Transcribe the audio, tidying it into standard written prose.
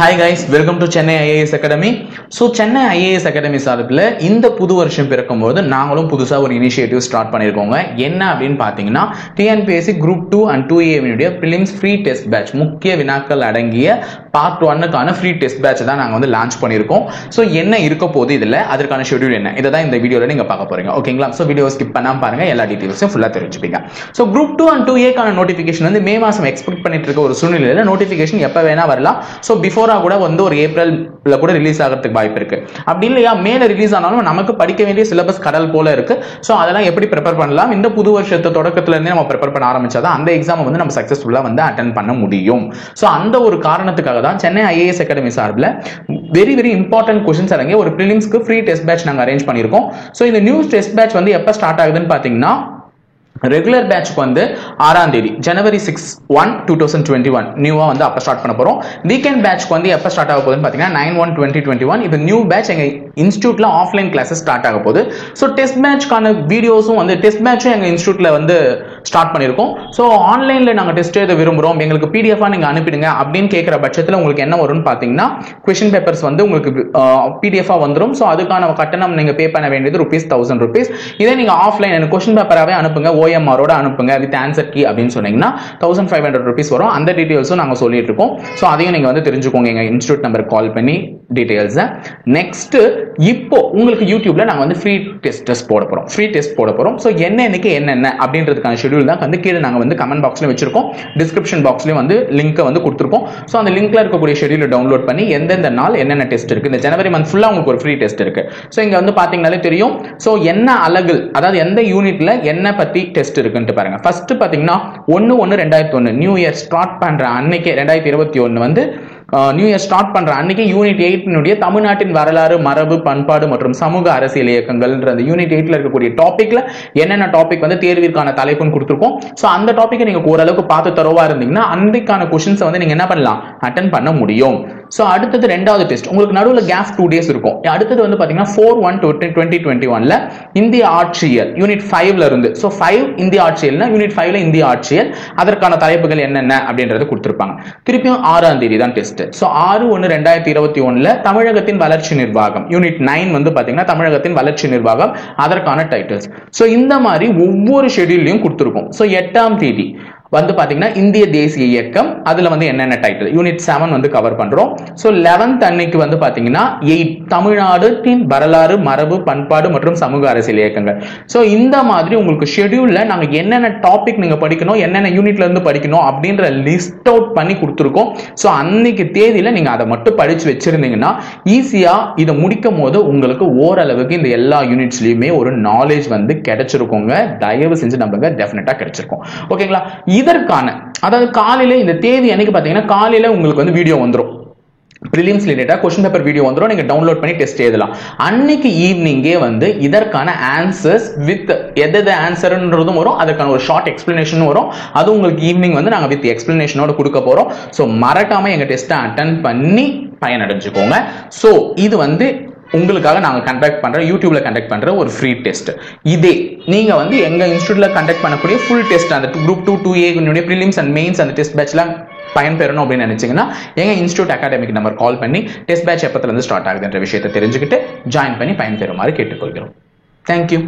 Hi guys, welcome to Chennai IAS Academy. So Chennai IAS Academy சார்பில் இந்த புது வருஷம் பிறக்கும்போது நாங்களும் புதுசா ஒரு இனிஷியேட்டிவ் ஸ்டார்ட் பண்ணிருக்கோங்க. என்ன அப்படின்னு பாத்தீங்கன்னா TNPSC Group 2 and 2A உடைய prelims free test batch முக்கிய வினாக்கள் அடங்கிய பார்ட் 1க்கான ஃப்ரீ டெஸ்ட் பேட்ச் தான் நாங்க வந்து லான்ச் பண்ணிருக்கோம். சோ என்ன இருக்க போகுது இதுல, அதற்கான ஷெட்யூல் என்ன, இத தான் இந்த வீடியோல நீங்க பார்க்க போறீங்க. ஓகேங்களா? சோ வீடியோ ஸ்கிப் பண்ணாம பாருங்க, எல்லா டீடைல்ஸும் ஃபுல்லா தெரிஞ்சுப்பீங்க. சோ Group 2 and 2A கான நோட்டிஃபிகேஷன் வந்து மே மாசம் எக்ஸ்பெக்ட் பண்ணிட்டு இருக்க ஒரு சூழ்நிலையில நோட்டிஃபிகேஷன் எப்ப வேணா வரலாம். சோ பிஃபோரா கூட வந்து ஒரு ஏப்ரல்ல கூட ரிலீஸ் ஆகிறதுக்கு வாய்ப்பு இருக்கு. அப்படி இல்லையா மேல ரிலீஸ் ஆனாலும் நமக்கு படிக்க வேண்டிய சிலபஸ் கடல் போல இருக்கு. சோ அதெல்லாம் எப்படி ப்ரிப்பேர் பண்ணலாம், இந்த புது வருஷத்து தொடக்கத்துல இருந்தே நம்ம ப்ரிப்பேர் பண்ண ஆரம்பிச்சாதான் அந்த எக்ஸாம் வந்து நம்ம சக்சஸ்ஃபுல்லா வந்து அட்டெண்ட் பண்ண முடியும். சோ அந்த ஒரு காரணத்துக்காக தான் சென்னை ஐஏஎஸ் அகாடமி சார்பில் வெரி வெரி இம்பார்ட்டன்ட் கொஸ்டின்ஸ் அடங்கிய ஒரு பிரிலிம்ஸ்க்கு ஃப்ரீ டெஸ்ட் பேட்ச் நாங்க அரேஞ்ச் பண்ணிருக்கோம். சோ இந்த நியூ டெஸ்ட் பேட்ச் வந்து எப்ப ஸ்டார்ட் ஆகுதுன்னு பாத்தீங்கன்னா, ரெகுலர் பேட்ச்க்கு வந்து 6ஆம் தேதி ஜனவரி 6, 2021 நியூவா வந்து அப்ப ஸ்டார்ட் பண்ண போறோம். வீக்கெண்ட் பேட்ச்க்கு வந்து எப்ப ஸ்டார்ட் ஆக போகுதுன்னு பாத்தீங்கன்னா 9/1/2021. இது நியூ பேட்ச் எங்க இன்ஸ்டிடியூட்ல ஆஃப்லைன் கிளாஸஸ் ஸ்டார்ட் ஆக போகுது. சோ டெஸ்ட் பேட்ச்க்கான வீடியோஸும் வந்து டெஸ்ட் பேட்சும் எங்க இன்ஸ்டிடியூட்ல வந்து ஸ்டார்ட் பண்ணிருக்கோம். சோ ஆன்லைன்ல நாங்க டெஸ்ட் எழுத விரும்புறோம், எங்களுக்கு PDF நீங்க அனுப்பிடுங்க அப்படின்னு கேட்கிற பட்சத்துல உங்களுக்கு என்ன வரும்னு பாத்தீங்கன்னா, क्वेश्चन பேப்பர்ஸ் வந்து உங்களுக்கு PDF வந்துரும். சோ அதுக்கான கட்டணம் நீங்க பே பண்ண வேண்டியது ₹1000. இதே நீங்க ஆஃப்லைன் எனக்கு क्वेश्चन பேப்பராவே அனுப்புங்க, OMR ஓட அனுப்புங்க வித் ஆன்சர் கீ அப்படின்னு சொன்னீங்கன்னா ₹1500 வரும். அந்த டீடைல்ஸும் நாங்க சொல்லிட்டு இருக்கோம். சோ அதையும் நீங்க வந்து தெரிஞ்சுக்கோங்க எங்க இன்ஸ்டிடியூட் நம்பர் கால் பண்ணி டீடைல்ஸ். நெக்ஸ்ட் இப்போ உங்களுக்கு யூடியூப்ல நாங்க வந்து ஃப்ரீ டெஸ்ட் போட போறோம். சோ என்னென்ன அப்படின்றதுக்கான ஷெட்யூல் தான் வந்து கீழே நாங்க வந்து கமெண்ட் பாக்ஸ்ல வச்சிருக்கோம், டிஸ்கிரிப்ஷன் பாக்ஸ்லயும் வந்து லிங்க் வந்து கொடுத்திருக்கோம். சோ அந்த லிங்க்ல இருக்கக்கூடிய ஷெட்யூலை டவுன்லோட் பண்ணி எந்தெந்த நாள் என்னென்ன டெஸ்ட் இருக்கு, இந்த ஜனவரி மந்த் ஃபுல்லா உங்களுக்கு ஒரு ஃப்ரீ டெஸ்ட் இருக்கு. சோ இங்க வந்து பாத்தீங்கன்னாலே தெரியும். சோ என்ன அலகுகள், அதாவது எந்த யூனிட்ல என்ன பத்தி டெஸ்ட் இருக்குன்னு பாருங்க. ஃபர்ஸ்ட் பாத்தீங்கன்னா 1/1/2001 நியூ இயர் ஸ்டார்ட் பண்ற அன்னைக்கு 2021 வந்து நியூ இயர் ஸ்டார்ட் பண்ற அன்னைக்கு யூனிட் 8 தமிழ்நாட்டின் வரலாறு, மரபு, பண்பாடு மற்றும் சமூக அரசியல் இயக்கங்கள் அந்த யூனிட் 8ல இருக்கக்கூடிய டாபிக்ல என்னென்ன டாபிக் வந்து தேர்விற்கான தலைப்புன்னு கொடுத்திருக்கோம். சோ அந்த டாபிக்கை நீங்க ஓரளவுக்கு பார்த்து தரோவா இருந்தீங்கன்னா அன்றைக்கான क्वेश्चंस வந்து நீங்க என்ன பண்ணலாம், அட்டெண்ட் பண்ண முடியும். சோ அடுத்தது ரெண்டாவது டெஸ்ட் உங்களுக்கு நடுவுல கேப் 2 டேஸ் இருக்கும். அடுத்தது வந்து பாத்தீங்கன்னா 4/1/2021ல இந்திய ஆட்சியல் யூனிட் 5ல இருந்து, சோ 5 இந்திய ஆட்சியல்னா யூனிட் 5ல இந்திய ஆட்சியல், அதற்கான தலைப்புகள் என்னென்ன அப்படின்றது கொடுத்திருப்பாங்க. திருப்பியும் 6ஆம் தேதி தான் டெஸ்ட். சோ 6/1/2021ல தமிழகத்தின் வளர்ச்சி நிர்வாகம் யூனிட் 9 வந்து பாத்தீங்கன்னா தமிழகத்தின் வளர்ச்சி நிர்வாகம், அதற்கான டைட்டில்ஸ். சோ இந்த மாதிரி ஒவ்வொரு ஷெட்யூல்லையும் கொடுத்திருக்கும். சோ 8ஆம் தேதி வந்து பாத்தீங்கன்னா இந்திய தேசிய இயக்கம், அதுல வந்து என்னென்ன டைட்டில் யூனிட் 7 வந்து கவர் பண்றோம். சோ 11th அன்னைக்கு வந்து பாத்தீங்கன்னா 8 தமிழ்நாட்டின் வரலாறு, மரபு, பண்பாடு மற்றும் சமூக அரசியல் இயக்கங்கள். சோ இந்த மாதிரி உங்களுக்கு ஷெட்யூல்ல நாங்க என்னென்ன டாபிக் நீங்க படிக்கணும், என்னென்ன யூனிட்ல இருந்து படிக்கணும் அப்படின்ற லிஸ்ட் அவுட் பண்ணி கொடுத்துருக்கோம். சோ அன்னைக்கு தேதியில நீங்க அதை மட்டும் படிச்சு வச்சிருந்தீங்கன்னா ஈஸியா இதை முடிக்கும் போது உங்களுக்கு ஓரளவுக்கு இந்த எல்லா யூனிட்ஸ்லயுமே ஒரு நாலேஜ் வந்து கிடைச்சிருக்கோங்க. தயவு செஞ்சு நம்புங்க, டெஃபினட்டா கிடைச்சிருக்கும். ஓகேங்களா? இதற்கான அதாவது காலையில இந்த தேதி அன்னைக்கு பாத்தீங்கன்னா காலையில உங்களுக்கு வந்து வீடியோ வந்துரும், பிரிலிம்ஸ் ரிலேட்டடா क्वेश्चन பேப்பர் வீடியோ வந்துரும், நீங்க டவுன்லோட் பண்ணி டெஸ்ட் எழுதலாம். அன்னைக்கு ஈவினிங்கே வந்து இதற்கான ஆன்சர்ஸ் வித் எது ஆன்சர்ன்றதும் வரும், அதற்கான ஒரு ஷார்ட் எக்ஸ்பிளனேஷன் வரும். அது உங்களுக்கு ஈவினிங் வந்து நாங்க வித் எக்ஸ்பிளனேஷனோட கொடுக்க போறோம். சோ மறக்காம எங்க டெஸ்ட்டை அட்டெண்ட் பண்ணி பயனடைஞ்சுக்கோங்க. சோ இது வந்து உங்களுக்காக நாங்க கண்டக்ட் பண்ற யூடியூப்ல கண்டக்ட் பண்ற ஒரு ஃப்ரீ டெஸ்ட். இதே நீங்க வந்து எங்க இன்ஸ்டிடியூட்ல கண்டக்ட் பண்ணக்கூடிய ஃபுல் டெஸ்ட் அந்த Group 2 2A prelims and mains அந்த டெஸ்ட் பேட்ச்லாம் பயன்பெறணும் அப்படின்னு நினைச்சீங்கன்னா எங்க இன்ஸ்டிடியூட் அகாடமிக் நம்பர் கால் பண்ணி டெஸ்ட் பேட்ச் எப்பத்துல இருந்து ஸ்டார்ட் ஆகுதுன்ற விஷயத்தை தெரிஞ்சுக்கிட்டு ஜாயின் பண்ணி பயன்பெறுமாறு கேட்டுக்கொள்கிறோம். தேங்க்யூ.